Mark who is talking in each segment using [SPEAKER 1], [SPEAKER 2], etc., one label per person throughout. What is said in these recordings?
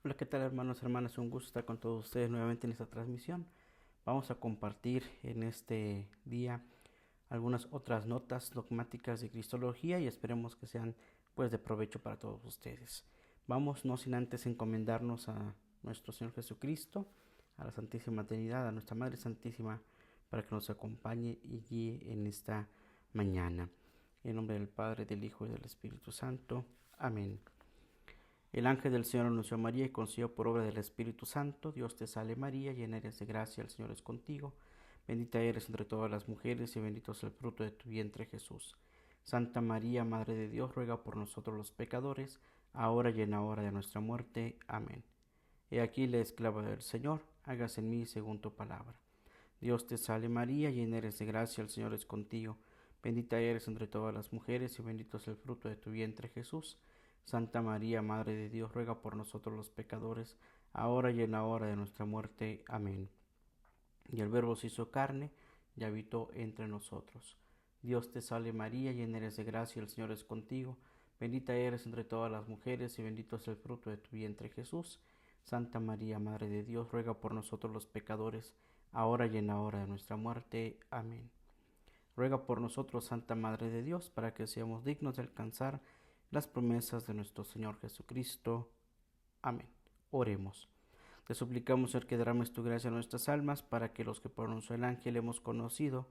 [SPEAKER 1] Hola, ¿qué tal hermanos, hermanas? Un gusto estar con todos ustedes nuevamente en esta transmisión. Vamos a compartir en este día algunas otras notas dogmáticas de Cristología y esperemos que sean pues de provecho para todos ustedes. Vamos no sin antes encomendarnos a nuestro Señor Jesucristo, a la Santísima Trinidad, a nuestra Madre Santísima, para que nos acompañe y guíe en esta mañana. En nombre del Padre, del Hijo y del Espíritu Santo. Amén. El ángel del Señor anunció a María y concibió por obra del Espíritu Santo. Dios te salve María, llena eres de gracia, el Señor es contigo. Bendita eres entre todas las mujeres y bendito es el fruto de tu vientre Jesús. Santa María, Madre de Dios, ruega por nosotros los pecadores, ahora y en la hora de nuestra muerte. Amén. He aquí la esclava del Señor, hágase en mí según tu palabra. Dios te salve María, llena eres de gracia, el Señor es contigo. Bendita eres entre todas las mujeres y bendito es el fruto de tu vientre Jesús. Santa María, Madre de Dios, ruega por nosotros los pecadores, ahora y en la hora de nuestra muerte. Amén. Y el Verbo se hizo carne y habitó entre nosotros. Dios te salve María, llena eres de gracia, el Señor es contigo. Bendita eres entre todas las mujeres y bendito es el fruto de tu vientre Jesús. Santa María, Madre de Dios, ruega por nosotros los pecadores, ahora y en la hora de nuestra muerte. Amén. Ruega por nosotros, Santa Madre de Dios, para que seamos dignos de alcanzar las promesas de nuestro Señor Jesucristo. Amén. Oremos. Te suplicamos, Señor, que derrames tu gracia en nuestras almas, para que los que por el ángel hemos conocido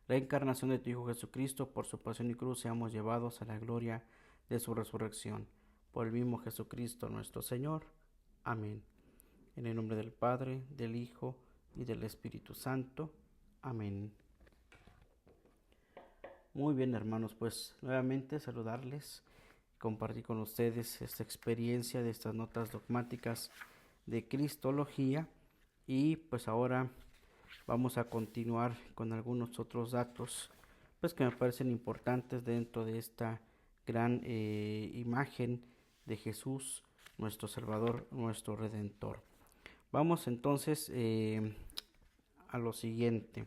[SPEAKER 1] la encarnación de tu Hijo Jesucristo, por su pasión y cruz, seamos llevados a la gloria de su resurrección. Por el mismo Jesucristo nuestro Señor. Amén. En el nombre del Padre, del Hijo y del Espíritu Santo. Amén. Muy bien, hermanos, pues nuevamente saludarles, compartir con ustedes esta experiencia de estas notas dogmáticas de Cristología y pues ahora vamos a continuar con algunos otros datos pues que me parecen importantes dentro de esta gran imagen de Jesús, nuestro Salvador, nuestro Redentor. Vamos entonces a lo siguiente.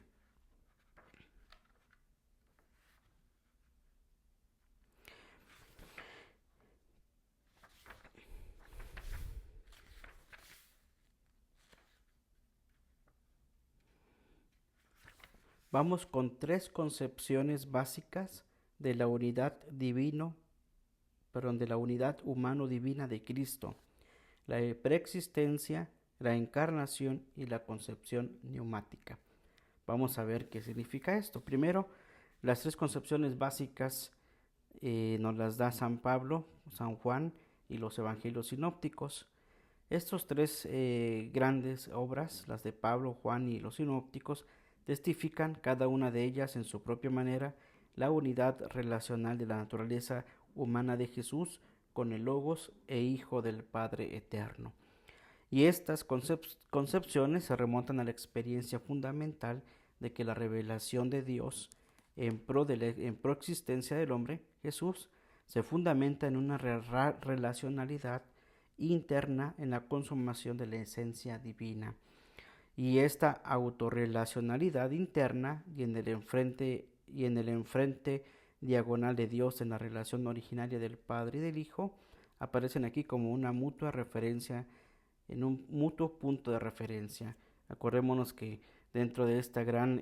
[SPEAKER 1] Vamos con tres concepciones básicas de la unidad de la unidad humano-divina de Cristo: la preexistencia, la encarnación y la concepción neumática. Vamos a ver qué significa esto. Primero, las tres concepciones básicas nos las da San Pablo, San Juan y los evangelios sinópticos. Estos tres grandes obras, las de Pablo, Juan y los sinópticos, testifican cada una de ellas en su propia manera la unidad relacional de la naturaleza humana de Jesús con el Logos e Hijo del Padre Eterno. Y estas concepciones se remontan a la experiencia fundamental de que la revelación de Dios en proexistencia del hombre, Jesús, se fundamenta en una relacionalidad interna en la consumación de la esencia divina. Y esta autorrelacionalidad interna y en el enfrente diagonal de Dios en la relación originaria del Padre y del Hijo aparecen aquí como una mutua referencia, en un mutuo punto de referencia. Acordémonos que dentro de este gran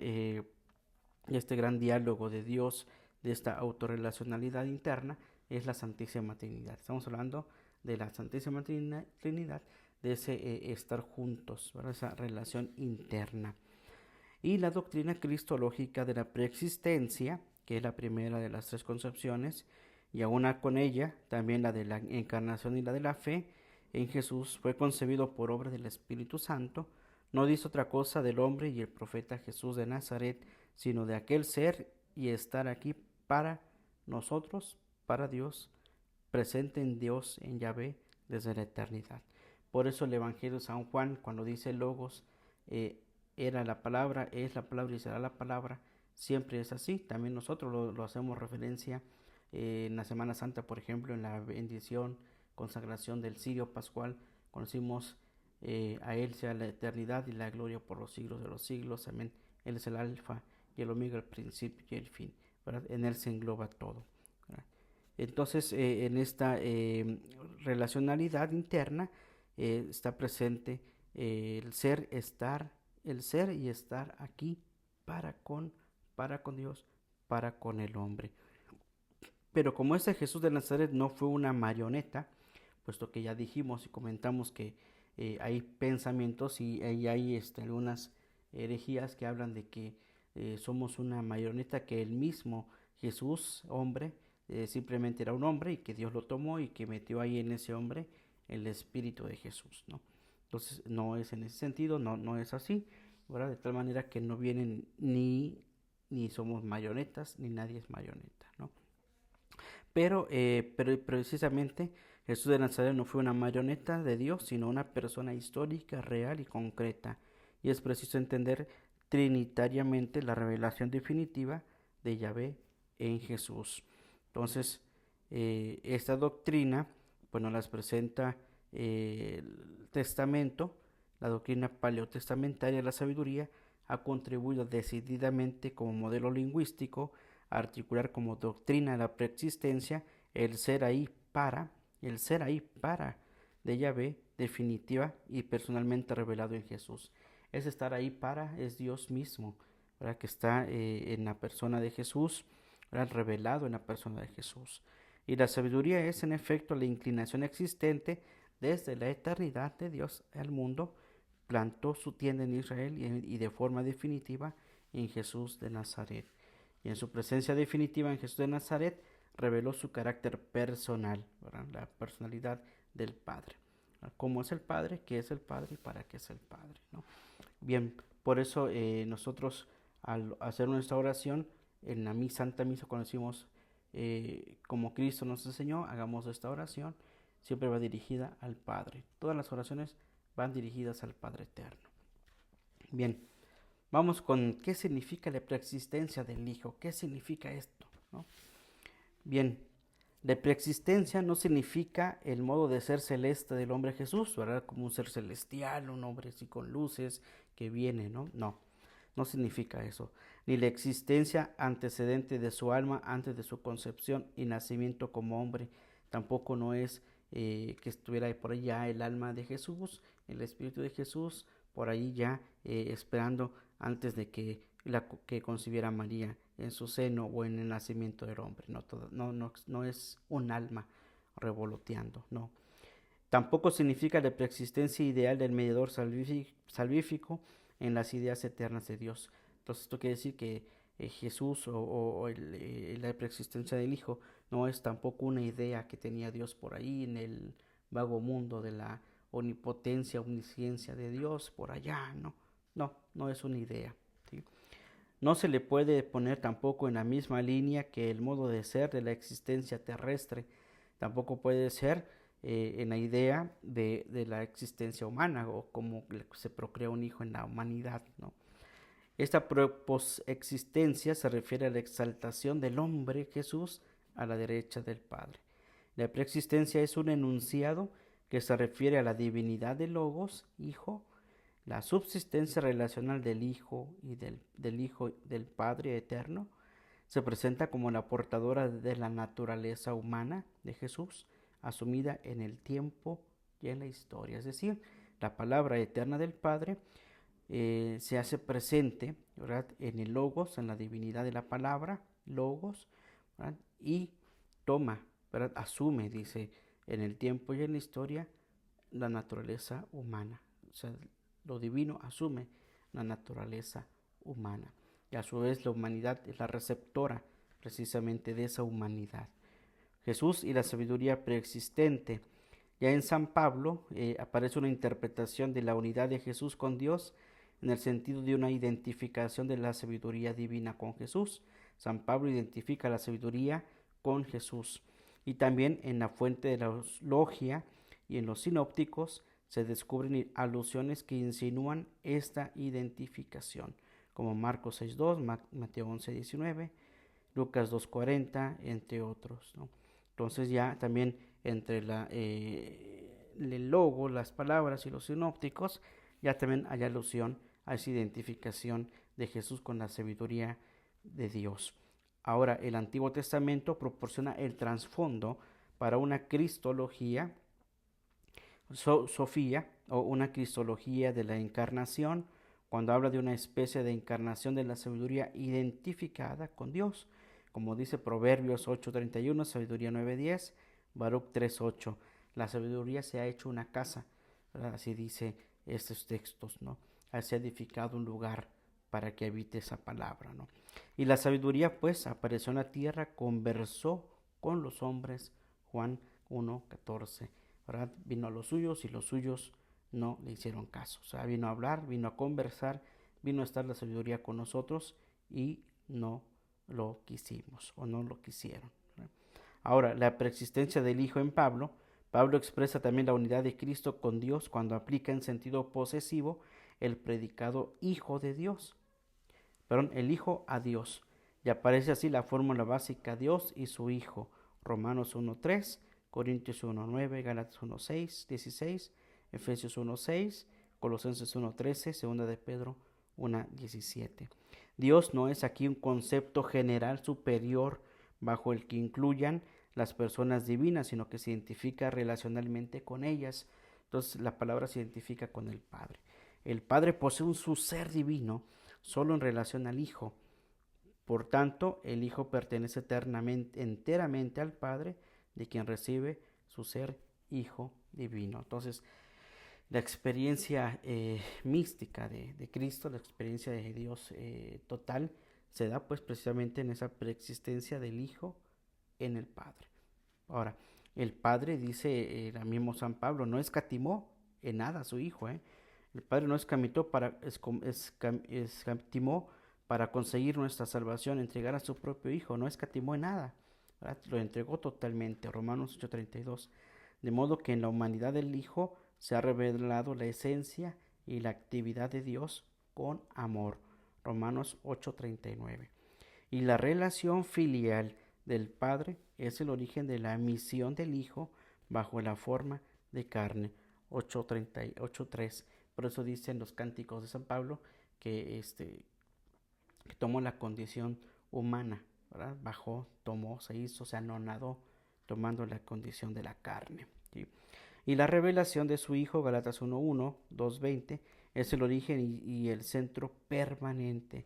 [SPEAKER 1] diálogo de Dios, de esta autorrelacionalidad interna, es la Santísima Trinidad. Estamos hablando de la Santísima Trinidad, de ese estar juntos, ¿verdad? Esa relación interna. Y la doctrina cristológica de la preexistencia, que es la primera de las tres concepciones, y aún con ella también la de la encarnación y la de la fe en Jesús, fue concebido por obra del Espíritu Santo, no dice otra cosa del hombre y el profeta Jesús de Nazaret, sino de aquel ser y estar aquí para nosotros, para Dios, presente en Dios, en Yahvé, desde la eternidad. Por eso el Evangelio de San Juan, cuando dice Logos, eh, era la palabra, es la palabra y será la palabra, siempre es así. También nosotros lo hacemos referencia en la Semana Santa, por ejemplo, en la bendición, consagración del Cirio Pascual, conocimos a Él sea la eternidad y la gloria por los siglos de los siglos. Amén. Él es el alfa y el omega, el principio y el fin. ¿Verdad? En Él se engloba todo. ¿Verdad? Entonces, en esta relacionalidad interna, está presente el ser y estar aquí para con Dios, para con el hombre. Pero como ese Jesús de Nazaret no fue una marioneta, puesto que ya dijimos y comentamos que hay pensamientos y hay algunas herejías que hablan de que somos una marioneta, que el mismo Jesús, hombre, simplemente era un hombre y que Dios lo tomó y que metió ahí en ese hombre el espíritu de Jesús, ¿no? Entonces no es en ese sentido, no es así, ¿verdad? De tal manera que no vienen ni somos marionetas, ni nadie es marioneta, ¿no? Pero precisamente Jesús de Nazaret no fue una marioneta de Dios, sino una persona histórica, real y concreta. Y es preciso entender trinitariamente la revelación definitiva de Yahvé en Jesús. Entonces, esta doctrina, pues nos las presenta el Testamento, la doctrina paleotestamentaria de la sabiduría, ha contribuido decididamente como modelo lingüístico a articular como doctrina de la preexistencia el ser ahí para de Yahvé definitiva y personalmente revelado en Jesús. Ese estar ahí para es Dios mismo, ¿verdad? Que está en la persona de Jesús, ¿verdad? Revelado en la persona de Jesús. Y la sabiduría es en efecto la inclinación existente desde la eternidad de Dios al mundo, plantó su tienda en Israel y de forma definitiva en Jesús de Nazaret. Y en su presencia definitiva en Jesús de Nazaret reveló su carácter personal, ¿verdad? La personalidad del Padre. ¿Cómo es el Padre? ¿Qué es el Padre? ¿Y para qué es el Padre? ¿No? Bien, por eso nosotros al hacer nuestra oración en la Santa Misa, cuando decimos como Cristo nos enseñó, hagamos esta oración, siempre va dirigida al Padre. Todas las oraciones van dirigidas al Padre Eterno. Bien, vamos con qué significa la preexistencia del Hijo. ¿Qué significa esto? ¿No? Bien, la preexistencia no significa el modo de ser celeste del hombre Jesús, ¿verdad? Como un ser celestial, un hombre así con luces que viene, ¿no? No significa eso. Ni la existencia antecedente de su alma antes de su concepción y nacimiento como hombre. Tampoco no es que estuviera por ahí ya el alma de Jesús, el espíritu de Jesús, por ahí ya esperando antes de que concibiera María en su seno o en el nacimiento del hombre. No es un alma revoloteando, no. Tampoco significa la preexistencia ideal del mediador salvífico en las ideas eternas de Dios. Entonces esto quiere decir que Jesús la preexistencia del Hijo no es tampoco una idea que tenía Dios por ahí en el vago mundo de la omnipotencia, omnisciencia de Dios por allá, no es una idea. ¿Sí? No se le puede poner tampoco en la misma línea que el modo de ser de la existencia terrestre. Tampoco puede ser en la idea de la existencia humana o como se procrea un hijo en la humanidad, ¿no? Esta existencia se refiere a la exaltación del hombre Jesús a la derecha del Padre. La preexistencia es un enunciado que se refiere a la divinidad del Logos, Hijo, la subsistencia relacional del Hijo y del Hijo del Padre eterno. Se presenta como la portadora de la naturaleza humana de Jesús, asumida en el tiempo y en la historia. Es decir, la palabra eterna del Padre se hace presente, ¿verdad? En el Logos, en la divinidad de la palabra, Logos, ¿verdad? Y toma, ¿verdad? Asume, dice, en el tiempo y en la historia, la naturaleza humana. O sea, lo divino asume la naturaleza humana. Y a su vez la humanidad es la receptora precisamente de esa humanidad. Jesús y la sabiduría preexistente. Ya en San Pablo aparece una interpretación de la unidad de Jesús con Dios en el sentido de una identificación de la sabiduría divina con Jesús. San Pablo identifica la sabiduría con Jesús. Y también en la fuente de la logia y en los sinópticos se descubren alusiones que insinúan esta identificación, como Marcos 6.2, Mateo 11.19, Lucas 2.40, entre otros, ¿no? Entonces ya también entre el logo, las palabras y los sinópticos, ya también hay alusión a esa identificación de Jesús con la sabiduría de Dios. Ahora, el Antiguo Testamento proporciona el trasfondo para una cristología, Sofía o una cristología de la encarnación, cuando habla de una especie de encarnación de la sabiduría identificada con Dios, como dice Proverbios 8:31, sabiduría 9:10, Baruch 3:8, la sabiduría se ha hecho una casa, ¿verdad? Así dice estos textos, ¿no? Se ha edificado un lugar para que habite esa palabra, ¿no? Y la sabiduría pues apareció en la tierra, conversó con los hombres, Juan 1:14, ¿verdad? Vino a los suyos y los suyos no le hicieron caso. O sea, vino a hablar, vino a conversar, vino a estar la sabiduría con nosotros y no lo quisimos o no lo quisieron, ¿verdad? Ahora, la preexistencia del Hijo en Pablo. Pablo expresa también la unidad de Cristo con Dios cuando aplica en sentido posesivo el predicado Hijo de Dios. Perdón, el Hijo a Dios. Y aparece así la fórmula básica: Dios y su Hijo. Romanos 1:3, Corintios 1:9, Gálatas 1:6, 16, Efesios 1:6, Colosenses 1:13, Segunda de Pedro 1:17. Dios no es aquí un concepto general superior bajo el que incluyan las personas divinas, sino que se identifica relacionalmente con ellas. Entonces la palabra se identifica con el Padre. El Padre posee su ser divino solo en relación al Hijo. Por tanto, el Hijo pertenece enteramente al Padre, de quien recibe su ser Hijo divino. Entonces, la experiencia mística de Cristo, la experiencia de Dios total, se da pues precisamente en esa preexistencia del Hijo en el Padre. Ahora, el Padre, dice el mismo San Pablo, no escatimó en nada a su Hijo. El Padre no escatimó para conseguir nuestra salvación, entregar a su propio Hijo, no escatimó en nada, ¿verdad? Lo entregó totalmente, Romanos 8:32. De modo que en la humanidad del Hijo se ha revelado la esencia y la actividad de Dios con amor, Romanos 8:39. Y la relación filial del Padre es el origen de la misión del Hijo bajo la forma de carne, 8:3. Por eso dicen los cánticos de San Pablo que que tomó la condición humana, ¿verdad? Bajó, tomó, se hizo, se anonadó, tomando la condición de la carne, ¿sí? Y la revelación de su Hijo, Galatas 1:1, 2:20, es el origen y el centro permanente.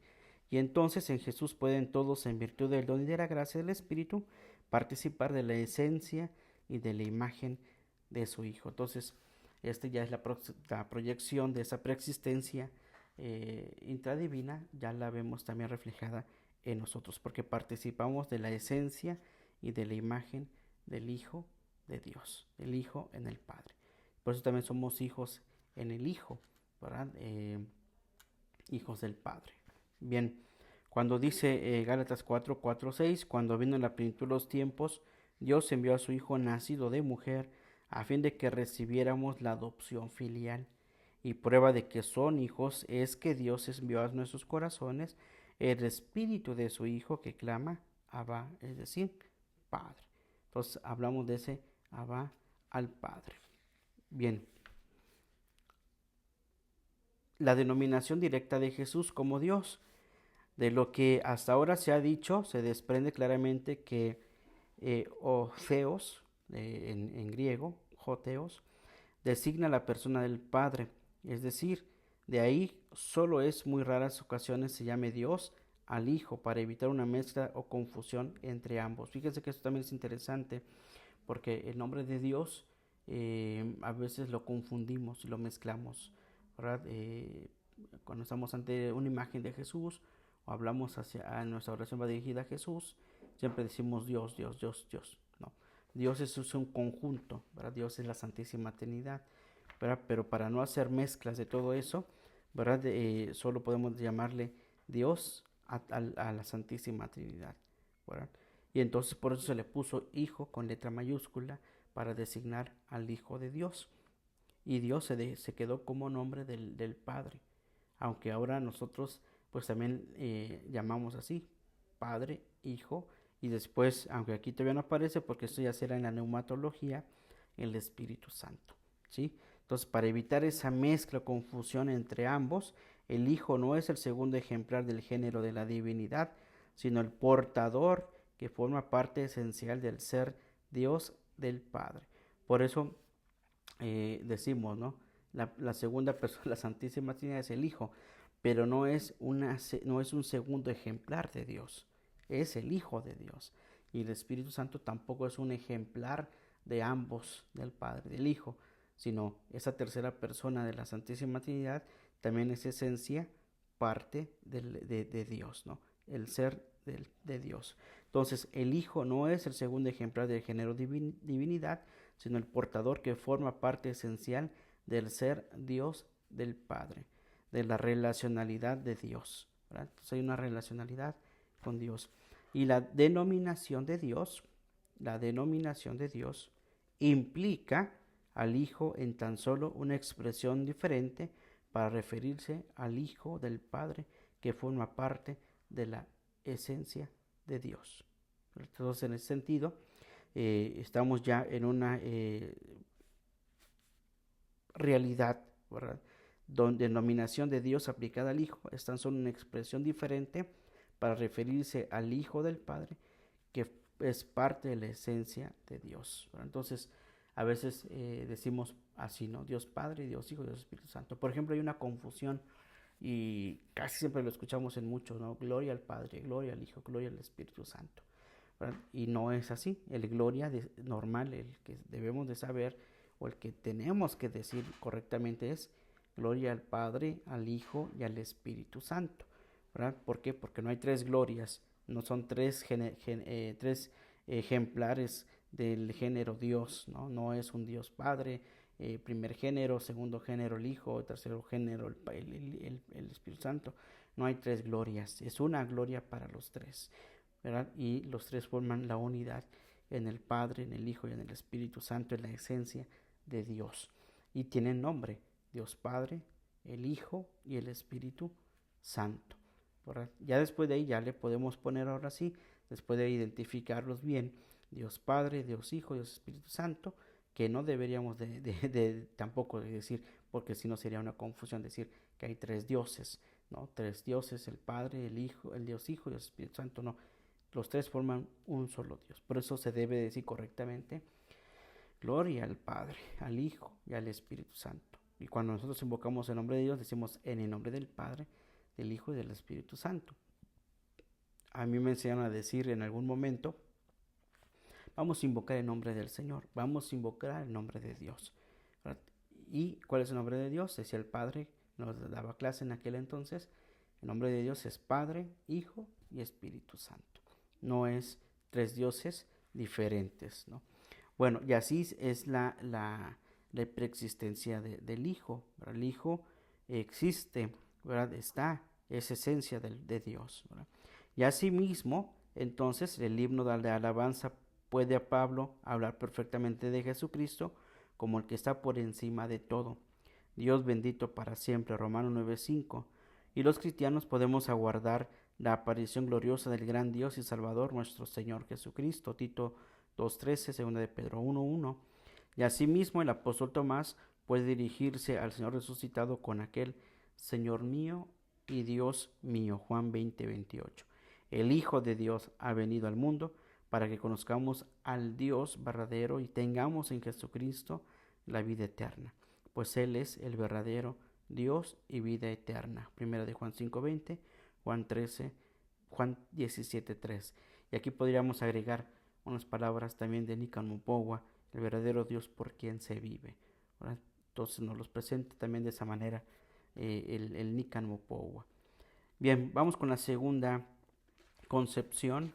[SPEAKER 1] Y entonces en Jesús pueden todos, en virtud del don y de la gracia del Espíritu, participar de la esencia y de la imagen de su Hijo. Entonces, ya es la proyección de esa preexistencia intradivina, ya la vemos también reflejada en nosotros, porque participamos de la esencia y de la imagen del Hijo de Dios, el Hijo en el Padre. Por eso también somos hijos en el Hijo, ¿verdad? Hijos del Padre. Bien, cuando dice Gálatas 4:6, cuando vino la plenitud de los tiempos, Dios envió a su Hijo nacido de mujer a fin de que recibiéramos la adopción filial. Y prueba de que son hijos es que Dios envió a nuestros corazones el espíritu de su Hijo que clama Abba, es decir, Padre. Entonces hablamos de ese Abba al Padre. Bien, la denominación directa de Jesús como Dios. De lo que hasta ahora se ha dicho, se desprende claramente que o Theos, en griego, Joteos, designa la persona del Padre. Es decir, de ahí solo es muy raras ocasiones se llame Dios al Hijo para evitar una mezcla o confusión entre ambos. Fíjense que esto también es interesante porque el nombre de Dios a veces lo confundimos y lo mezclamos, ¿verdad? Cuando estamos ante una imagen de Jesús o hablamos hacia nuestra oración va dirigida a Jesús, siempre decimos Dios, Dios, Dios, Dios. No, Dios es un conjunto, ¿verdad? Dios es la Santísima Trinidad, ¿verdad? Pero para no hacer mezclas de todo eso, ¿verdad? Solo podemos llamarle Dios a la Santísima Trinidad, ¿verdad? Y entonces por eso se le puso Hijo con letra mayúscula para designar al Hijo de Dios. Y Dios se quedó como nombre del Padre, aunque ahora nosotros pues también llamamos así, Padre, Hijo, y después, aunque aquí todavía no aparece porque esto ya será en la neumatología, el Espíritu Santo, ¿sí? Entonces, para evitar esa mezcla o confusión entre ambos, el Hijo no es el segundo ejemplar del género de la divinidad, sino el portador que forma parte esencial del ser Dios del Padre. Por eso decimos, ¿no? La segunda persona, la Santísima Trinidad es el Hijo, pero no es un segundo ejemplar de Dios, es el Hijo de Dios. Y el Espíritu Santo tampoco es un ejemplar de ambos, del Padre y del Hijo, sino esa tercera persona de la Santísima Trinidad también es esencia, parte de Dios, ¿no? El ser de Dios. Entonces, el Hijo no es el segundo ejemplar del género divinidad, sino el portador que forma parte esencial del ser Dios del Padre, de la relacionalidad de Dios, ¿verdad? Entonces hay una relacionalidad con Dios. Y la denominación de Dios implica al Hijo en tan solo una expresión diferente para referirse al Hijo del Padre que forma parte de la esencia de Dios. Entonces, en ese sentido, estamos ya en una realidad, ¿verdad? Donde denominación de Dios aplicada al Hijo es tan solo una expresión diferente para referirse al Hijo del Padre que es parte de la esencia de Dios, ¿verdad? Entonces, a veces decimos así, ¿no? Dios Padre, Dios Hijo, Dios Espíritu Santo. Por ejemplo, hay una confusión y casi siempre lo escuchamos en muchos, ¿no? Gloria al Padre, gloria al Hijo, gloria al Espíritu Santo, ¿verdad? Y no es así. El gloria normal, el que debemos de saber o el que tenemos que decir correctamente es gloria al Padre, al Hijo y al Espíritu Santo, ¿verdad? ¿Por qué? Porque no hay tres glorias, no son tres ejemplares del género Dios, ¿no? No es un Dios Padre, primer género, segundo género el Hijo, tercero género el Espíritu Santo. No hay tres glorias, es una gloria para los tres, ¿verdad? Y los tres forman la unidad en el Padre, en el Hijo y en el Espíritu Santo, en la esencia de Dios. Y tienen nombre, Dios Padre, el Hijo y el Espíritu Santo, ¿verdad? Ya después de ahí ya le podemos poner ahora sí, después de identificarlos bien, Dios Padre, Dios Hijo, Dios Espíritu Santo, que no deberíamos tampoco de decir, porque si no sería una confusión decir que hay tres dioses, ¿no? Tres dioses, el Padre, el Hijo, el Dios Hijo y el Espíritu Santo, no. Los tres forman un solo Dios. Por eso se debe decir correctamente gloria al Padre, al Hijo y al Espíritu Santo. Y cuando nosotros invocamos el nombre de Dios, decimos en el nombre del Padre, del Hijo y del Espíritu Santo. A mí me enseñaron a decir en algún momento, vamos a invocar el nombre del Señor, vamos a invocar el nombre de Dios, ¿verdad? ¿Y cuál es el nombre de Dios? Decía el Padre, nos daba clase en aquel entonces, el nombre de Dios es Padre, Hijo y Espíritu Santo. No es tres dioses diferentes, ¿no? Bueno, y así es la preexistencia del Hijo, ¿verdad? El Hijo existe, ¿verdad? Está, es esencia de Dios, ¿verdad? Y asimismo, entonces, el himno de alabanza puede a Pablo hablar perfectamente de Jesucristo como el que está por encima de todo. Dios bendito para siempre, Romanos 9:5. Y los cristianos podemos aguardar la aparición gloriosa del gran Dios y Salvador, nuestro Señor Jesucristo, Tito 2:13, 2 de Pedro 1:1. Y asimismo el apóstol Tomás puede dirigirse al Señor resucitado con aquel Señor mío y Dios mío, Juan 20:28. El Hijo de Dios ha venido al mundo para que conozcamos al Dios verdadero y tengamos en Jesucristo la vida eterna, pues Él es el verdadero Dios y vida eterna. Primera de Juan 5:20, Juan 13, Juan 17:3. Y aquí podríamos agregar unas palabras también de Nican Mupowa, el verdadero Dios por quien se vive, ¿verdad? Entonces nos los presenta también de esa manera el Nican Mupowa. Bien, vamos con la segunda concepción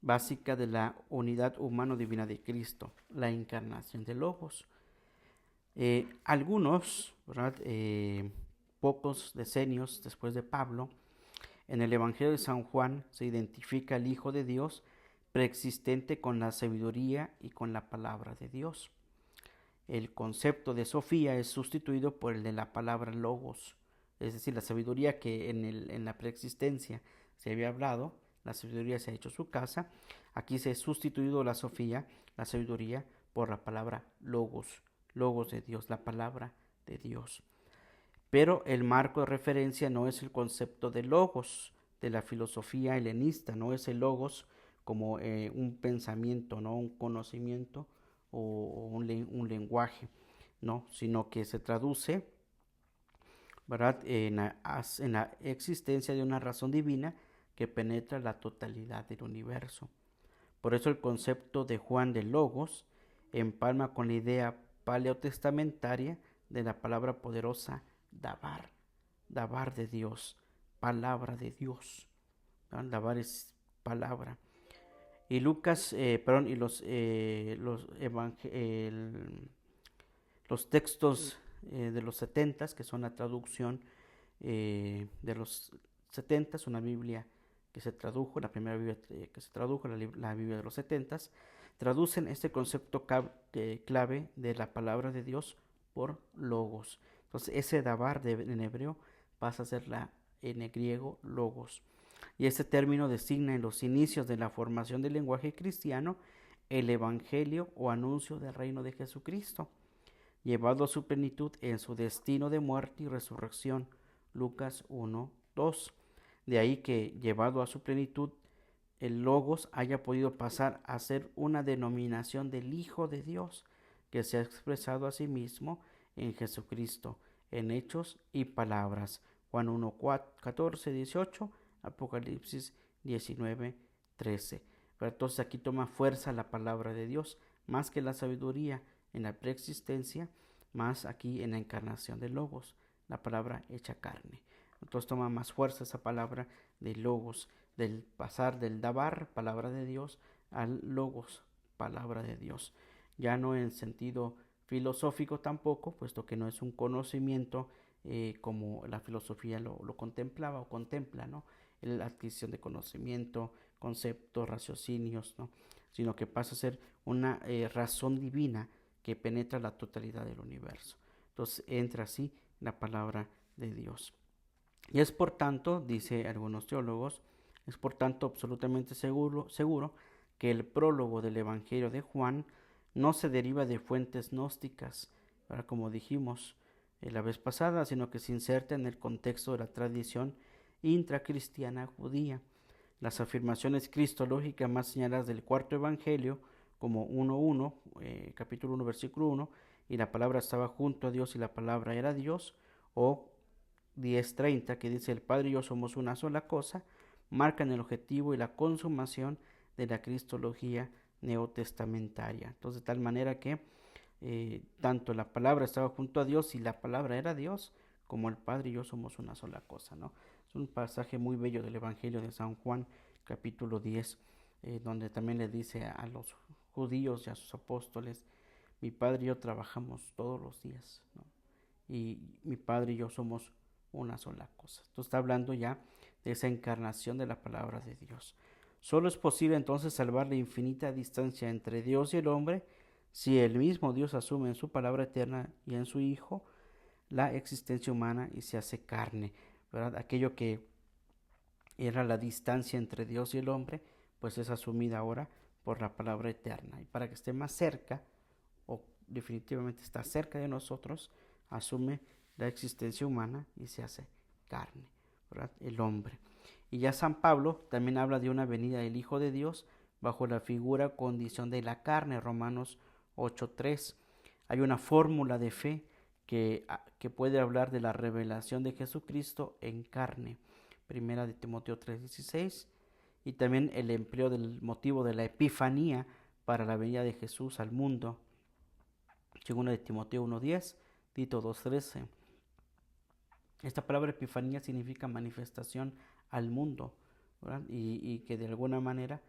[SPEAKER 1] básica de la unidad humano-divina de Cristo, la encarnación del Logos. Algunos, ¿verdad? Pocos decenios después de Pablo, en el Evangelio de San Juan se identifica el Hijo de Dios preexistente con la sabiduría y con la palabra de Dios. El concepto de Sofía es sustituido por el de la palabra Logos, es decir, la sabiduría que en la preexistencia se había hablado, la sabiduría se ha hecho su casa. Aquí se ha sustituido la Sofía, la sabiduría, por la palabra Logos, Logos de Dios, la palabra de Dios. Pero el marco de referencia no es el concepto de Logos de la filosofía helenista, no es el Logos como un pensamiento, no un conocimiento o un lenguaje, no, sino que se traduce, ¿verdad?, en la existencia de una razón divina que penetra la totalidad del universo. Por eso el concepto de Juan de Logos empalma con la idea paleotestamentaria de la palabra poderosa Dabar, Dabar de Dios, palabra de Dios. ¿No? Dabar es palabra. Y Lucas, y los textos de los 70, que son la traducción de los 70, una Biblia que se tradujo, la primera Biblia que se tradujo, la Biblia de los 70, traducen este concepto clave de la palabra de Dios por logos. Entonces ese dabar en hebreo pasa a ser en griego logos. Y este término designa en los inicios de la formación del lenguaje cristiano el evangelio o anuncio del reino de Jesucristo, llevado a su plenitud en su destino de muerte y resurrección. Lucas 1:2. De ahí que, llevado a su plenitud, el Logos haya podido pasar a ser una denominación del Hijo de Dios, que se ha expresado a sí mismo en Jesucristo, en hechos y palabras. Juan 1:14-18, Apocalipsis 19:13. Entonces aquí toma fuerza la palabra de Dios, más que la sabiduría en la preexistencia, más aquí en la encarnación del Logos, la palabra hecha carne. Entonces toma más fuerza esa palabra de Logos, del pasar del Dabar, palabra de Dios, al Logos, palabra de Dios. Ya no en sentido filosófico tampoco, puesto que no es un conocimiento como la filosofía lo contemplaba o contempla, ¿no? La adquisición de conocimiento, conceptos, raciocinios, ¿no? Sino que pasa a ser una razón divina que penetra la totalidad del universo. Entonces entra así la palabra de Dios. Y es por tanto, dice algunos teólogos, es por tanto absolutamente seguro que el prólogo del Evangelio de Juan no se deriva de fuentes gnósticas, ¿verdad?, como dijimos la vez pasada, sino que se inserta en el contexto de la tradición intracristiana judía. Las afirmaciones cristológicas más señaladas del cuarto Evangelio, como 1:1, capítulo 1, versículo 1, y la palabra estaba junto a Dios y la palabra era Dios, o 10:30, que dice el Padre y yo somos una sola cosa, marcan el objetivo y la consumación de la cristología neotestamentaria. Entonces, de tal manera que tanto la palabra estaba junto a Dios y la palabra era Dios, como el Padre y yo somos una sola cosa, ¿no? Es un pasaje muy bello del Evangelio de San Juan, capítulo 10, donde también le dice a los judíos y a sus apóstoles, mi Padre y yo trabajamos todos los días, ¿no? Y mi Padre y yo somos una sola cosa. Esto está hablando ya de esa encarnación de la palabra de Dios. Solo es posible entonces salvar la infinita distancia entre Dios y el hombre si el mismo Dios asume en su palabra eterna y en su Hijo la existencia humana y se hace carne, ¿verdad? Aquello que era la distancia entre Dios y el hombre, pues es asumida ahora por la palabra eterna. Y para que esté más cerca, o definitivamente está cerca de nosotros, asume la existencia humana y se hace carne, ¿verdad?, el hombre. Y ya San Pablo también habla de una venida del Hijo de Dios bajo la figura condición de la carne, Romanos 8:3. Hay una fórmula de fe que puede hablar de la revelación de Jesucristo en carne, primera de Timoteo 3:16, y también el empleo del motivo de la epifanía para la venida de Jesús al mundo, segunda de Timoteo 1:10, Tito 2:13. Esta palabra epifanía significa manifestación al mundo, ¿verdad? Y que de alguna manera,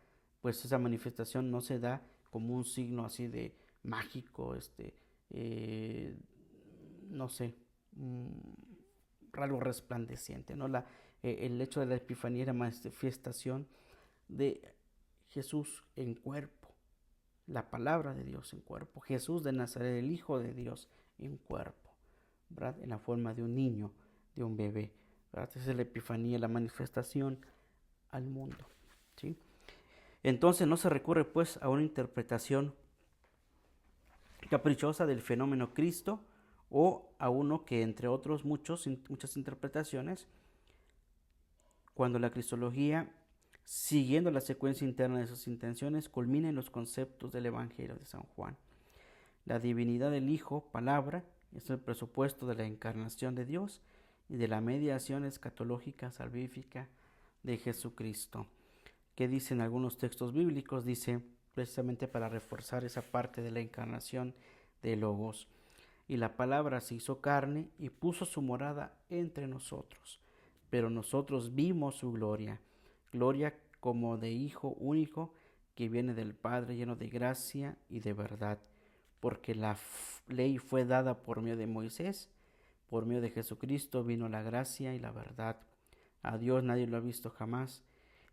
[SPEAKER 1] pues esa manifestación no se da como un signo así de mágico, no sé, algo resplandeciente, ¿no? El hecho de la epifanía era manifestación de Jesús en cuerpo, la palabra de Dios en cuerpo, Jesús de Nazaret, el Hijo de Dios en cuerpo, ¿verdad?, en la forma de un niño, de un bebé, ¿verdad? Esa es la epifanía, la manifestación al mundo, ¿sí? Entonces no se recurre pues a una interpretación caprichosa del fenómeno Cristo o a uno que entre otros muchas interpretaciones, cuando la cristología, siguiendo la secuencia interna de sus intenciones, culmina en los conceptos del Evangelio de San Juan. La divinidad del Hijo, palabra, es el presupuesto de la encarnación de Dios y de la mediación escatológica salvífica de Jesucristo. ¿Qué dicen algunos textos bíblicos? Dice, precisamente para reforzar esa parte de la encarnación de Logos: y la palabra se hizo carne y puso su morada entre nosotros, pero nosotros vimos su gloria, gloria como de Hijo único que viene del Padre, lleno de gracia y de verdad, porque la ley fue dada por medio de Moisés, por medio de Jesucristo vino la gracia y la verdad. A Dios nadie lo ha visto jamás.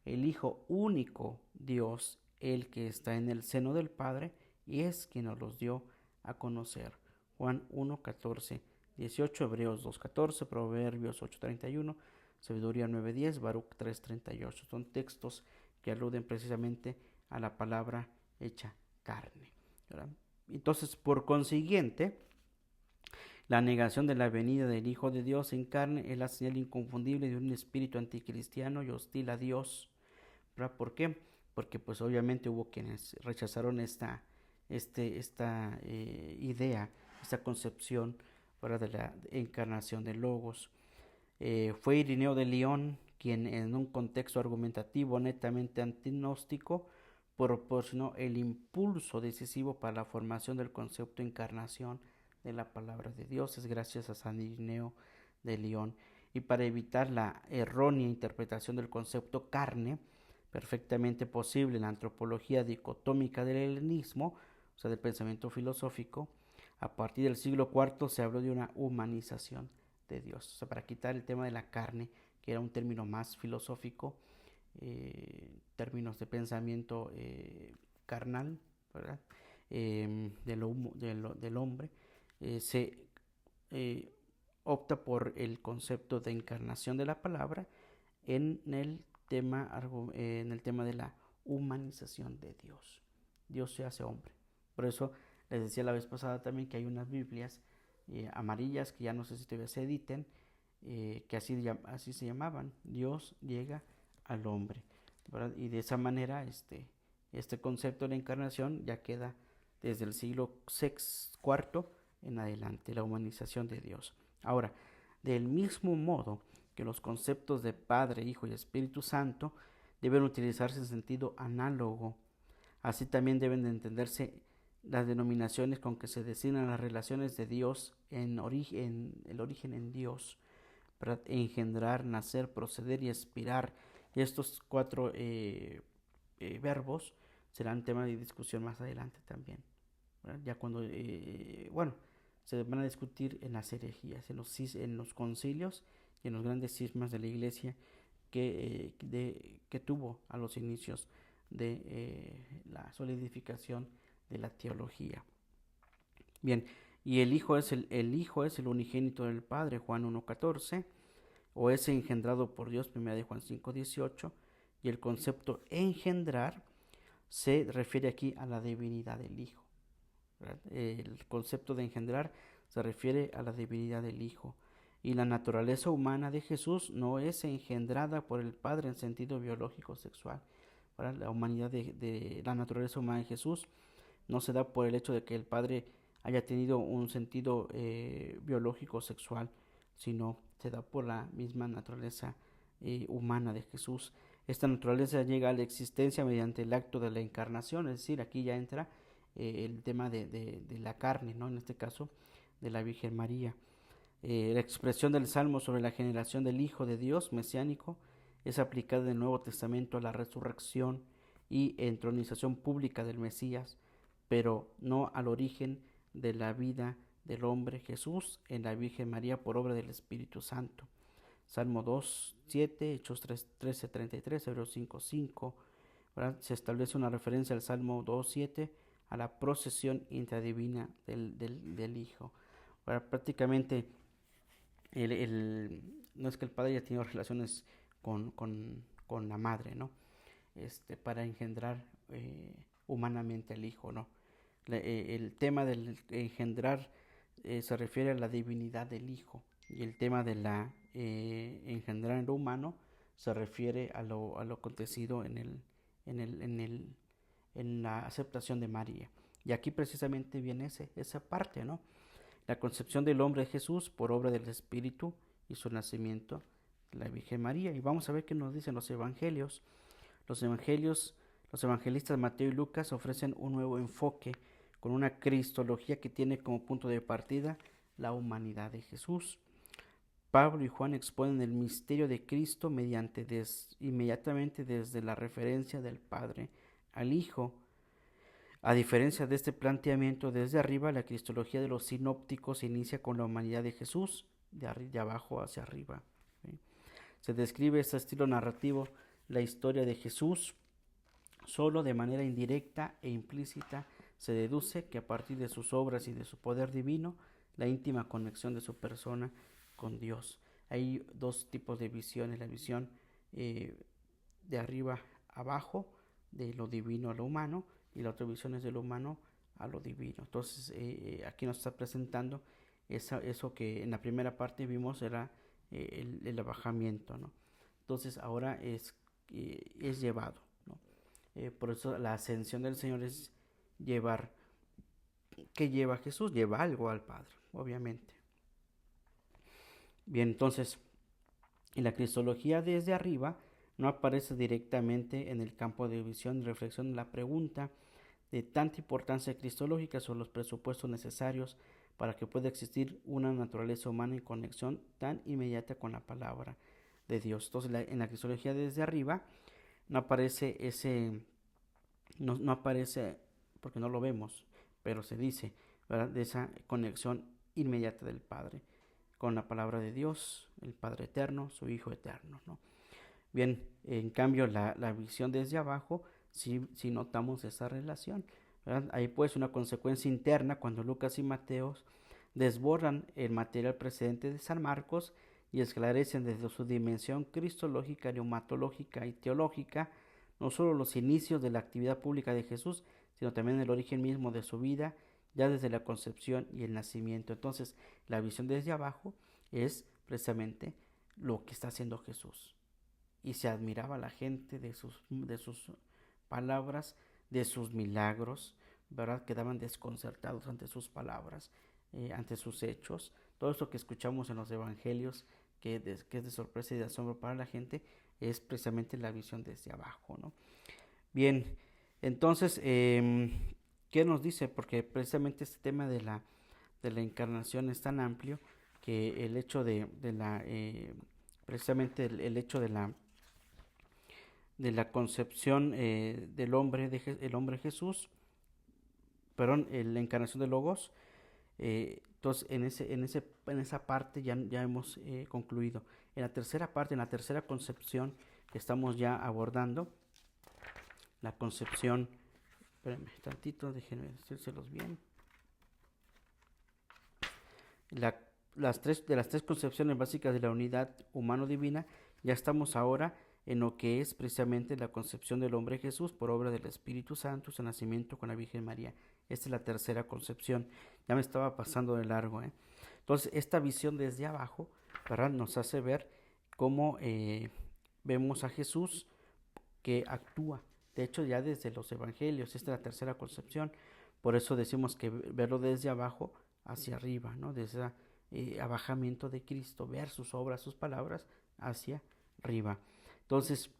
[SPEAKER 1] El Hijo único, Dios, el que está en el seno del Padre, y es quien nos los dio a conocer. Juan 1:14, 18, Hebreos 2:14, Proverbios 8:31, Sabiduría 9:10, Baruch 3:38. Son textos que aluden precisamente a la palabra hecha carne, ¿verdad? Entonces, por consiguiente, la negación de la venida del Hijo de Dios en carne es la señal inconfundible de un espíritu anticristiano y hostil a Dios, ¿verdad? ¿Por qué? Porque pues obviamente hubo quienes rechazaron esta idea, esta concepción, ¿verdad?, de la encarnación del Logos. Fue Irineo de León quien, en un contexto argumentativo netamente antinóstico, proporcionó el impulso decisivo para la formación del concepto encarnación de la palabra de Dios. Es gracias a San Irineo de León. Y para evitar la errónea interpretación del concepto carne, perfectamente posible en la antropología dicotómica del helenismo, o sea, del pensamiento filosófico, a partir del siglo IV se habló de una humanización de Dios. O sea, para quitar el tema de la carne, que era un término más filosófico, términos de pensamiento carnal, ¿verdad? Del hombre, se opta por el concepto de encarnación de la palabra en el tema de la humanización de Dios. Dios se hace hombre. Por eso les decía la vez pasada también que hay unas Biblias amarillas que ya no sé si todavía se editen, que así se llamaban: Dios llega al hombre, ¿verdad? Y de esa manera este concepto de la encarnación ya queda desde el siglo IV en adelante, la humanización de Dios. Ahora, del mismo modo que los conceptos de Padre, Hijo y Espíritu Santo deben utilizarse en sentido análogo, así también deben de entenderse las denominaciones con que se designan las relaciones de Dios el origen en Dios, para engendrar, nacer, proceder y expirar. Y estos cuatro verbos serán tema de discusión más adelante también, ¿verdad? Ya cuando, se van a discutir en las herejías, en los concilios y en los grandes cismas de la Iglesia que tuvo a los inicios de la solidificación de la teología. Bien, y el Hijo es el unigénito del Padre, Juan 1:14, o es engendrado por Dios, 1 de Juan 5:18, y el concepto engendrar se refiere aquí a la divinidad del Hijo, ¿verdad? El concepto de engendrar se refiere a la divinidad del Hijo. Y la naturaleza humana de Jesús no es engendrada por el Padre en sentido biológico sexual, ¿verdad? La humanidad de la naturaleza humana de Jesús no se da por el hecho de que el Padre haya tenido un sentido biológico sexual, sino se da por la misma naturaleza humana de Jesús. Esta naturaleza llega a la existencia mediante el acto de la encarnación, es decir, aquí ya entra el tema de la carne, ¿no? En este caso, de la Virgen María. La expresión del Salmo sobre la generación del Hijo de Dios mesiánico es aplicada en el Nuevo Testamento a la resurrección y entronización pública del Mesías, pero no al origen de la vida del hombre Jesús en la Virgen María por obra del Espíritu Santo. Salmo 2:7, Hechos 13:33, Hebreos 5:5, se establece una referencia al Salmo 2:7 a la procesión intradivina del Hijo. Ahora, prácticamente no es que el Padre haya tenido relaciones con la Madre, ¿no? Para engendrar humanamente al Hijo, ¿no? El tema del engendrar se refiere a la divinidad del Hijo, y el tema de la engendrar en lo humano se refiere a lo acontecido en la aceptación de María. Y aquí precisamente viene esa parte, ¿no? La concepción del hombre de Jesús por obra del Espíritu y su nacimiento de la Virgen María. Y vamos a ver qué nos dicen los evangelios. Los evangelistas Mateo y Lucas ofrecen un nuevo enfoque con una cristología que tiene como punto de partida la humanidad de Jesús. Pablo y Juan exponen el misterio de Cristo inmediatamente desde la referencia del Padre al Hijo. A diferencia de este planteamiento desde arriba, la cristología de los sinópticos inicia con la humanidad de Jesús, de abajo hacia arriba. ¿Sí? Se describe este estilo narrativo, la historia de Jesús, solo de manera indirecta e implícita se deduce que a partir de sus obras y de su poder divino, la íntima conexión de su persona con Dios. Hay dos tipos de visiones, la visión de arriba abajo, de lo divino a lo humano, y la otra visión es de lo humano a lo divino. Entonces aquí nos está presentando eso que en la primera parte vimos era el abajamiento, ¿no? Entonces ahora es llevado, ¿no? Por eso la ascensión del Señor es llevar. ¿Qué lleva Jesús? Lleva algo al Padre, obviamente. Bien, entonces, en la cristología desde arriba no aparece directamente en el campo de visión y reflexión la pregunta de tanta importancia cristológica sobre los presupuestos necesarios para que pueda existir una naturaleza humana en conexión tan inmediata con la palabra de Dios. Entonces, en la cristología desde arriba no aparece no aparece porque no lo vemos, pero se dice, ¿verdad?, de esa conexión inmediata del Padre con la palabra de Dios, el Padre eterno, su Hijo eterno, ¿no? Bien, en cambio la visión desde abajo, sí notamos esa relación, ¿verdad? Hay pues una consecuencia interna cuando Lucas y Mateo desbordan el material precedente de San Marcos y esclarecen desde su dimensión cristológica, neumatológica y teológica no solo los inicios de la actividad pública de Jesús, sino también el origen mismo de su vida, ya desde la concepción y el nacimiento. Entonces, la visión desde abajo es precisamente lo que está haciendo Jesús. Y se admiraba la gente de sus palabras, de sus milagros, ¿verdad? Quedaban desconcertados ante sus palabras, ante sus hechos. Todo esto que escuchamos en los evangelios, que es de sorpresa y de asombro para la gente, es precisamente la visión desde abajo, ¿no? Bien, entonces, ¿qué nos dice? Porque precisamente este tema de la encarnación es tan amplio que el hecho precisamente el hecho de la concepción del hombre, el hombre Jesús, perdón, la encarnación de Logos, entonces en esa parte ya hemos concluido. En la tercera parte, en la tercera concepción que estamos ya abordando, la concepción, espérenme tantito, déjenme decírselos bien. Las tres concepciones básicas de la unidad humano-divina, ya estamos ahora en lo que es precisamente la concepción del hombre Jesús por obra del Espíritu Santo, su nacimiento con la Virgen María. Esta es la tercera concepción. Ya me estaba pasando de largo, ¿eh? Entonces, esta visión desde abajo, ¿verdad?, nos hace ver cómo vemos a Jesús que actúa. De hecho, ya desde los evangelios, esta es la tercera concepción. Por eso decimos que verlo desde abajo hacia arriba, ¿no? Desde ese abajamiento de Cristo, ver sus obras, sus palabras hacia arriba. Entonces,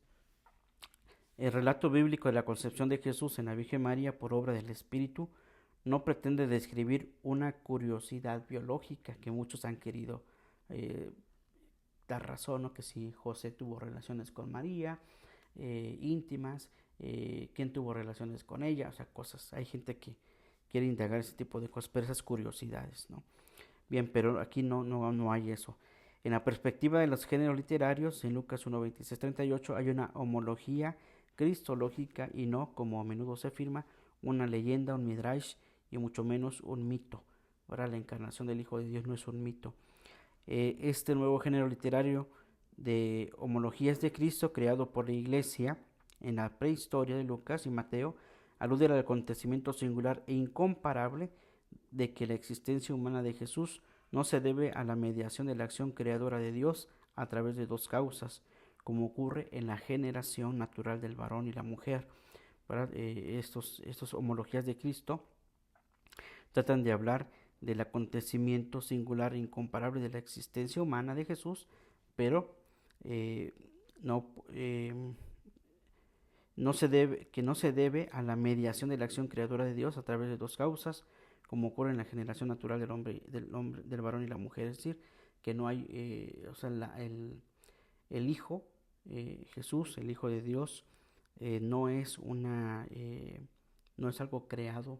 [SPEAKER 1] el relato bíblico de la concepción de Jesús en la Virgen María por obra del Espíritu no pretende describir una curiosidad biológica que muchos han querido dar razón, ¿no? Que si José tuvo relaciones con María, íntimas, quién tuvo relaciones con ella, o sea, cosas. Hay gente que quiere indagar ese tipo de cosas, pero esas curiosidades, ¿no? Bien, pero aquí no hay eso. En la perspectiva de los géneros literarios, en Lucas 1, 26, 38, hay una homología cristológica y no, como a menudo se afirma, una leyenda, un midrash y mucho menos un mito. Ahora, la encarnación del Hijo de Dios no es un mito. Este nuevo género literario de homologías de Cristo, creado por la Iglesia en la prehistoria de Lucas y Mateo, alude al acontecimiento singular e incomparable de que la existencia humana de Jesús no se debe a la mediación de la acción creadora de Dios a través de dos causas, como ocurre en la generación natural del varón y la mujer. Estos homologías de Cristo tratan de hablar del acontecimiento singular e incomparable de la existencia humana de Jesús, pero no, no se debe a la mediación de la acción creadora de Dios a través de dos causas, como ocurre en la generación natural del varón y la mujer, es decir, que no hay, o sea, el Hijo, Jesús, el Hijo de Dios, no es no es algo creado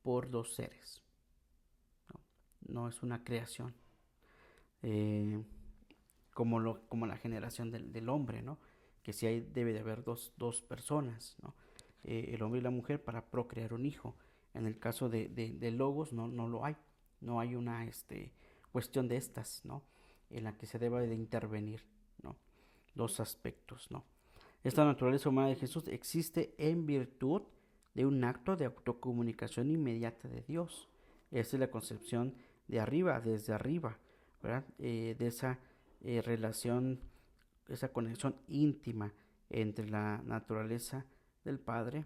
[SPEAKER 1] por dos seres, no, no es una creación, eh, como la generación del hombre, ¿no? Que sí debe de haber dos personas, ¿no? El hombre y la mujer para procrear un hijo. En el caso de Logos no lo hay, no hay una cuestión de estas, ¿no? En la que se deba de intervenir, ¿no? Dos aspectos, ¿no? Esta naturaleza humana de Jesús existe en virtud de un acto de autocomunicación inmediata de Dios. Esa es la concepción de arriba, desde arriba, ¿verdad? De esa relación, esa conexión íntima entre la naturaleza del Padre,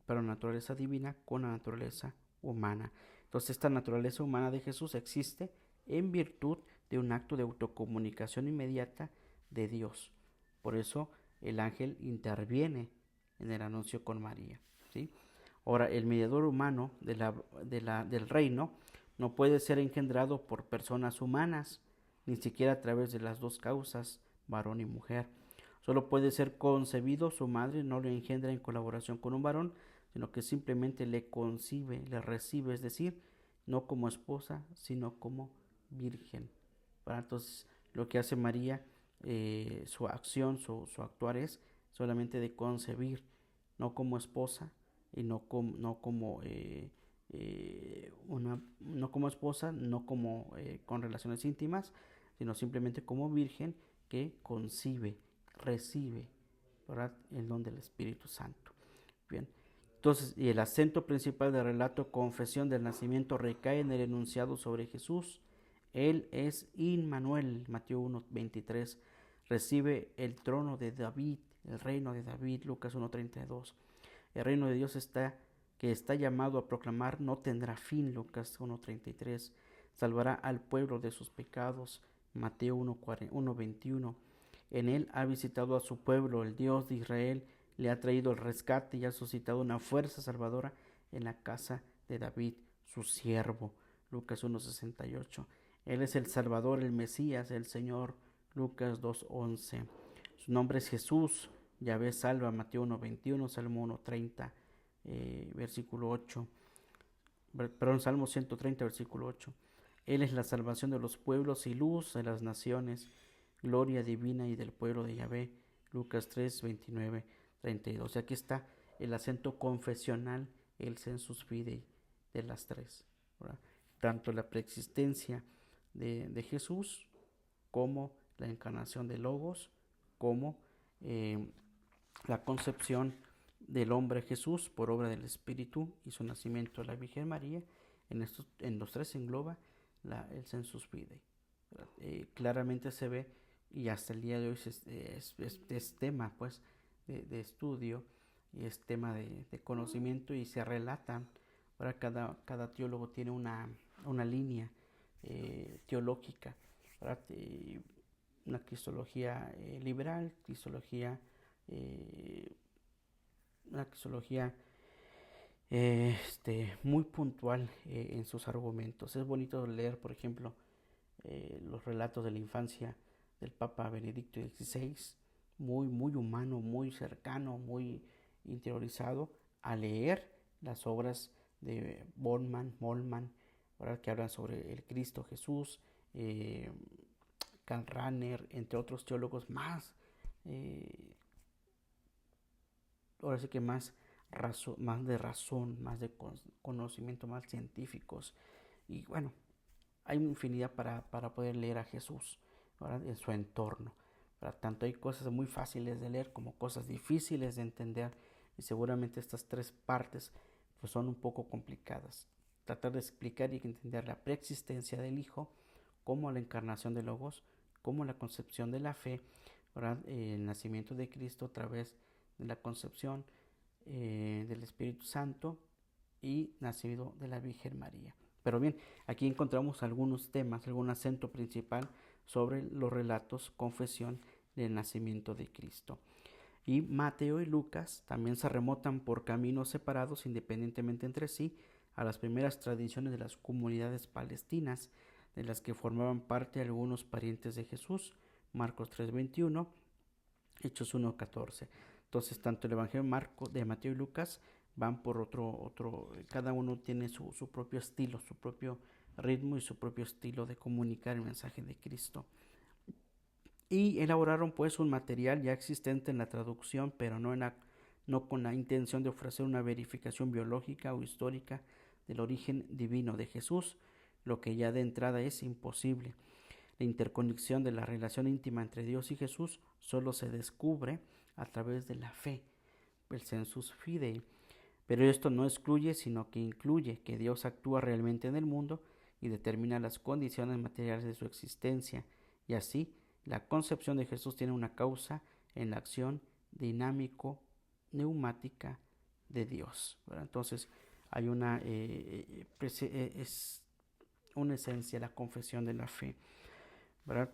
[SPEAKER 1] pero la naturaleza divina con la naturaleza humana. Entonces esta naturaleza humana de Jesús existe en virtud de un acto de autocomunicación inmediata de Dios. Por eso el ángel interviene en el anuncio con María, ¿sí? Ahora, el mediador humano del reino no puede ser engendrado por personas humanas, ni siquiera a través de las dos causas, varón y mujer. Solo puede ser concebido, su madre no lo engendra en colaboración con un varón, sino que simplemente le concibe, le recibe, es decir, no como esposa, sino como virgen. Entonces, lo que hace María, su acción, su actuar es solamente de concebir, no como esposa y no como esposa, no como con relaciones íntimas, sino simplemente como virgen que concibe, recibe, ¿verdad? El don del Espíritu Santo. Bien. Entonces, y el acento principal del relato confesión del nacimiento recae en el enunciado sobre Jesús. Él es Immanuel, Mateo 1:23, recibe el trono de David, el reino de David, Lucas 1:32. El reino de Dios que está llamado a proclamar no tendrá fin, Lucas 1:33. Salvará al pueblo de sus pecados, Mateo 1:21. En él ha visitado a su pueblo, el Dios de Israel le ha traído el rescate y ha suscitado una fuerza salvadora en la casa de David, su siervo, Lucas 1:68. Él es el Salvador, el Mesías, el Señor, Lucas 2:11. Su nombre es Jesús, Yahvé salva, Mateo 1:21, Salmo 1:30, versículo 8. Perdón, Salmo 130, versículo 8. Él es la salvación de los pueblos y luz de las naciones, gloria divina y del pueblo de Yahvé, Lucas 3:29, 32. Y aquí está el acento confesional, el sensus fidei de las tres, ¿verdad? Tanto la preexistencia de Jesús, como la encarnación de Logos, como la concepción del hombre Jesús por obra del Espíritu y su nacimiento de la Virgen María. En los tres se engloba el sensus fidei. Claramente se ve, y hasta el día de hoy es tema pues de estudio, y es tema de conocimiento, y se relatan. Ahora cada teólogo tiene una línea teológica, ¿verdad? Una cristología liberal, una cristología muy puntual en sus argumentos. Es bonito leer, por ejemplo, los relatos de la infancia del Papa Benedicto XVI, muy humano, muy cercano, muy interiorizado, a leer las obras de Moltmann, ¿verdad? Que hablan sobre el Cristo Jesús, Karl Rahner, entre otros teólogos más, ahora sí que más de razón, más de conocimiento, más científicos. Y bueno, hay una infinidad para poder leer a Jesús, ¿verdad? En su entorno. ¿Verdad? Tanto hay cosas muy fáciles de leer como cosas difíciles de entender. Y seguramente estas tres partes pues son un poco complicadas. Tratar de explicar y entender la preexistencia del Hijo, como la encarnación de Logos, como la concepción de la fe, ¿verdad? El nacimiento de Cristo a través de la concepción del Espíritu Santo, y nacido de la Virgen María. Pero bien, aquí encontramos algunos temas, algún acento principal sobre los relatos, confesión del nacimiento de Cristo. Y Mateo y Lucas también se remontan por caminos separados independientemente entre sí a las primeras tradiciones de las comunidades palestinas, de las que formaban parte algunos parientes de Jesús, Marcos 3:21, Hechos 1:14. Entonces, tanto el Evangelio de Mateo y Lucas van por otro, cada uno tiene su propio estilo, su propio ritmo y su propio estilo de comunicar el mensaje de Cristo. Y elaboraron pues un material ya existente en la traducción, pero no con la intención de ofrecer una verificación biológica o histórica del origen divino de Jesús, lo que ya de entrada es imposible. La interconexión de la relación íntima entre Dios y Jesús solo se descubre a través de la fe, el sensus fidei. Pero esto no excluye, sino que incluye que Dios actúa realmente en el mundo y determina las condiciones materiales de su existencia, y así la concepción de Jesús tiene una causa en la acción dinámico-neumática de Dios, ¿verdad? Entonces hay es una esencia, la confesión de la fe, ¿verdad?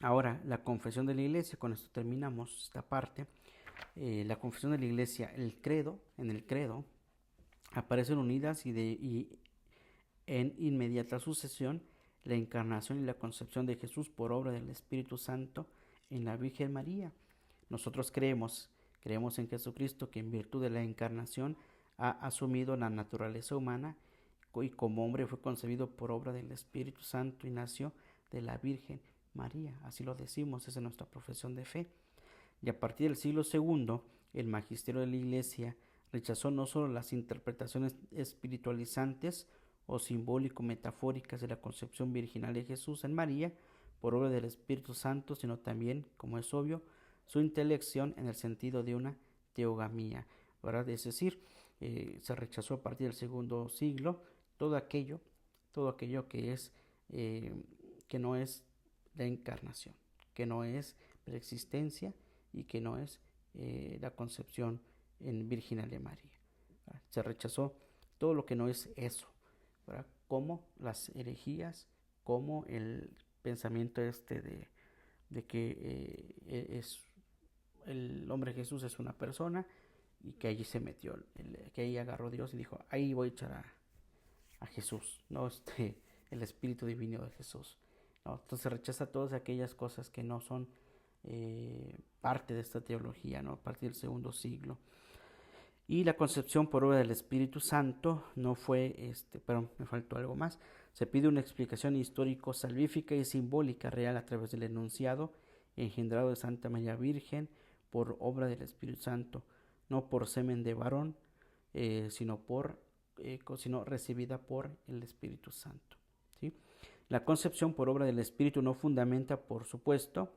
[SPEAKER 1] Ahora, la confesión de la iglesia, con esto terminamos esta parte. La confesión de la iglesia, en el credo, aparecen unidas y en inmediata sucesión la encarnación y la concepción de Jesús por obra del Espíritu Santo en la Virgen María. Nosotros creemos en Jesucristo, que en virtud de la encarnación ha asumido la naturaleza humana y como hombre fue concebido por obra del Espíritu Santo y nació de la Virgen María. Así lo decimos, esa es nuestra profesión de fe. Y a partir del siglo II, el magisterio de la Iglesia rechazó no solo las interpretaciones espiritualizantes o simbólico-metafóricas de la concepción virginal de Jesús en María por obra del Espíritu Santo, sino también, como es obvio, su intelección en el sentido de una teogamía, ¿verdad? Es decir, se rechazó a partir del segundo siglo todo aquello que es que no es la encarnación, que no es preexistencia y que no es la concepción en virginal de María, ¿verdad? Se rechazó todo lo que no es eso, ¿verdad? Como las herejías, como el pensamiento de que es el hombre Jesús es una persona y que allí se metió, que ahí agarró Dios y dijo, ahí voy a echar a Jesús, no el espíritu divino de Jesús, ¿no? Entonces rechaza todas aquellas cosas que no son parte de esta teología, ¿no? A partir del segundo siglo. Y la concepción por obra del Espíritu Santo no fue, pero me faltó algo más. Se pide una explicación histórico-salvífica y simbólica real a través del enunciado engendrado de Santa María Virgen por obra del Espíritu Santo, no por semen de varón, sino recibida por el Espíritu Santo, ¿sí? La concepción por obra del Espíritu no fundamenta, por supuesto,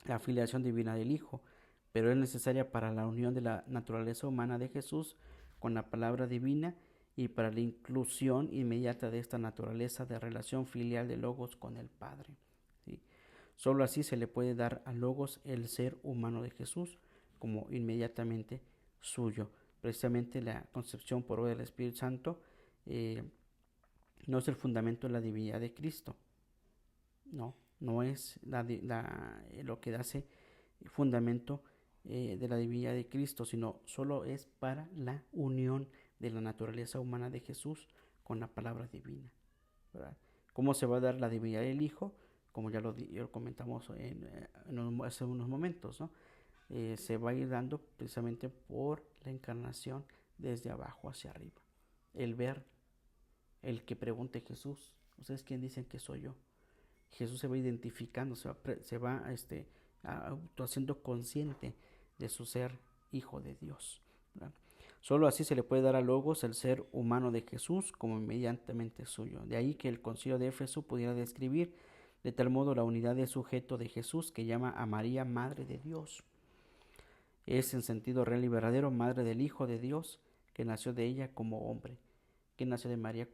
[SPEAKER 1] la filiación divina del Hijo, pero es necesaria para la unión de la naturaleza humana de Jesús con la palabra divina y para la inclusión inmediata de esta naturaleza de relación filial de Logos con el Padre, ¿sí? Solo así se le puede dar a Logos el ser humano de Jesús como inmediatamente suyo. Precisamente la concepción por obra del Espíritu Santo no es el fundamento de la divinidad de Cristo, no es lo que hace fundamento de la divinidad de Cristo, sino solo es para la unión de la naturaleza humana de Jesús con la palabra divina, ¿verdad? ¿Cómo se va a dar la divinidad del Hijo? Como ya lo comentamos hace unos momentos, ¿no? Se va a ir dando precisamente por la encarnación desde abajo hacia arriba. El ver, el que pregunte Jesús, ¿ustedes quién dicen que soy yo? Jesús se va identificando, se va haciendo consciente de su ser hijo de Dios, ¿verdad? Solo así se le puede dar a Logos el ser humano de Jesús como inmediatamente suyo. De ahí que el concilio de Éfeso pudiera describir de tal modo la unidad de sujeto de Jesús que llama a María Madre de Dios. Es en sentido real y verdadero Madre del Hijo de Dios, que nació de ella como hombre, que nació de María,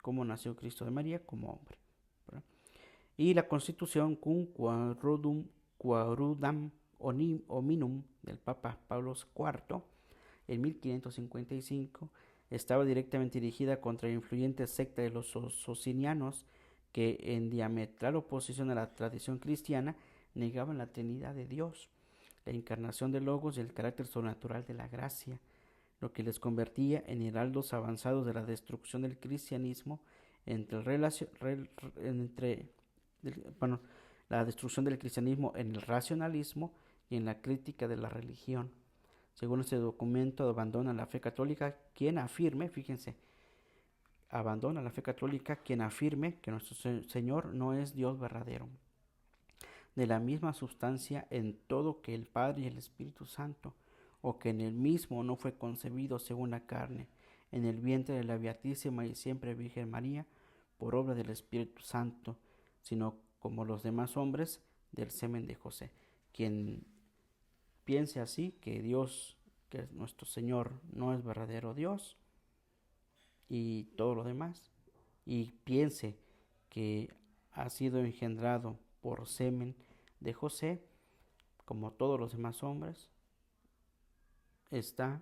[SPEAKER 1] como nació Cristo de María como hombre, ¿verdad? Y la Constitución cum quaerudam hominum del Papa Pablo IV en 1555 estaba directamente dirigida contra la influyente secta de los socinianos que, en diametral oposición a la tradición cristiana, negaban la Trinidad de Dios, la encarnación del Logos y el carácter sobrenatural de la gracia, lo que les convertía en heraldos avanzados de la destrucción del cristianismo la destrucción del cristianismo en el racionalismo y en la crítica de la religión. Según este documento, abandona la fe católica quien afirme, fíjense, abandona la fe católica quien afirme que nuestro Señor no es Dios verdadero, de la misma sustancia en todo que el Padre y el Espíritu Santo, o que en el mismo no fue concebido según la carne, en el vientre de la Beatísima y siempre Virgen María, por obra del Espíritu Santo, sino como los demás hombres del semen de José. Quien piense así, que Dios, que nuestro Señor no es verdadero Dios y todo lo demás, y piense que ha sido engendrado por semen de José, como todos los demás hombres, está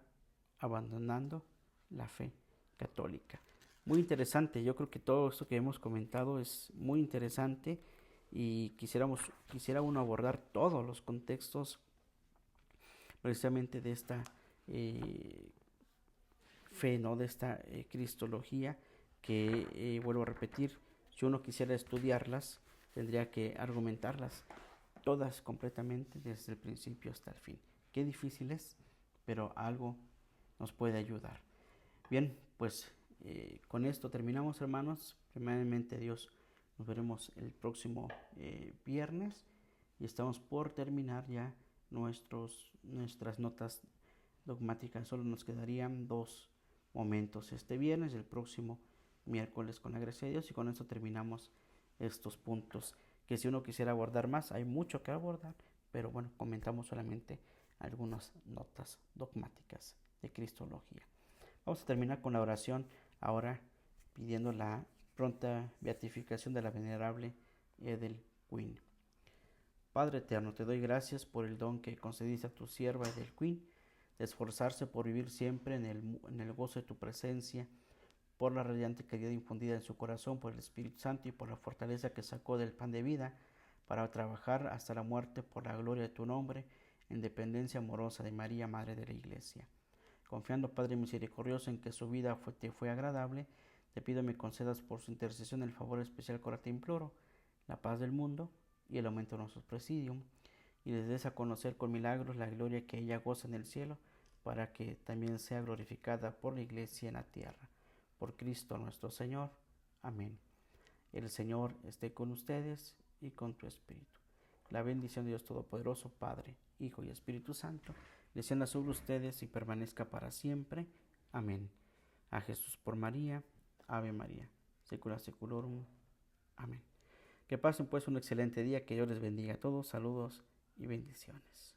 [SPEAKER 1] abandonando la fe católica. Muy interesante, yo creo que todo esto que hemos comentado es muy interesante y quisiera uno abordar todos los contextos precisamente de esta fe, ¿no? De esta cristología que, vuelvo a repetir, si uno quisiera estudiarlas, tendría que argumentarlas todas completamente desde el principio hasta el fin. Qué difícil es, pero algo nos puede ayudar. Bien, pues con esto terminamos, hermanos. Primeramente Dios, nos veremos el próximo viernes y estamos por terminar ya nuestras notas dogmáticas. Solo nos quedarían 2 momentos este viernes y el próximo miércoles, con la gracia de Dios, y con esto terminamos estos puntos que, si uno quisiera abordar más, hay mucho que abordar, pero bueno, comentamos solamente algunas notas dogmáticas de cristología. Vamos a terminar con la oración ahora, pidiendo la pronta beatificación de la venerable Edel Quinn. Padre eterno, te doy gracias por el don que concediste a tu sierva Edel Quinn, de esforzarse por vivir siempre en el gozo de tu presencia, por la radiante caridad infundida en su corazón por el Espíritu Santo y por la fortaleza que sacó del pan de vida para trabajar hasta la muerte por la gloria de tu nombre, en dependencia amorosa de María, Madre de la Iglesia. Confiando, Padre misericordioso, en que su vida te fue agradable, te pido me concedas por su intercesión el favor especial que ahora te imploro, la paz del mundo y el aumento de nuestros presidium, y les des a conocer con milagros la gloria que ella goza en el cielo, para que también sea glorificada por la Iglesia en la tierra. Por Cristo nuestro Señor. Amén. El Señor esté con ustedes y con tu espíritu. La bendición de Dios Todopoderoso, Padre, Hijo y Espíritu Santo, descienda sobre ustedes y permanezca para siempre. Amén. A Jesús por María. Ave María. Secula seculorum. Amén. Que pasen pues un excelente día. Que Dios les bendiga a todos. Saludos y bendiciones.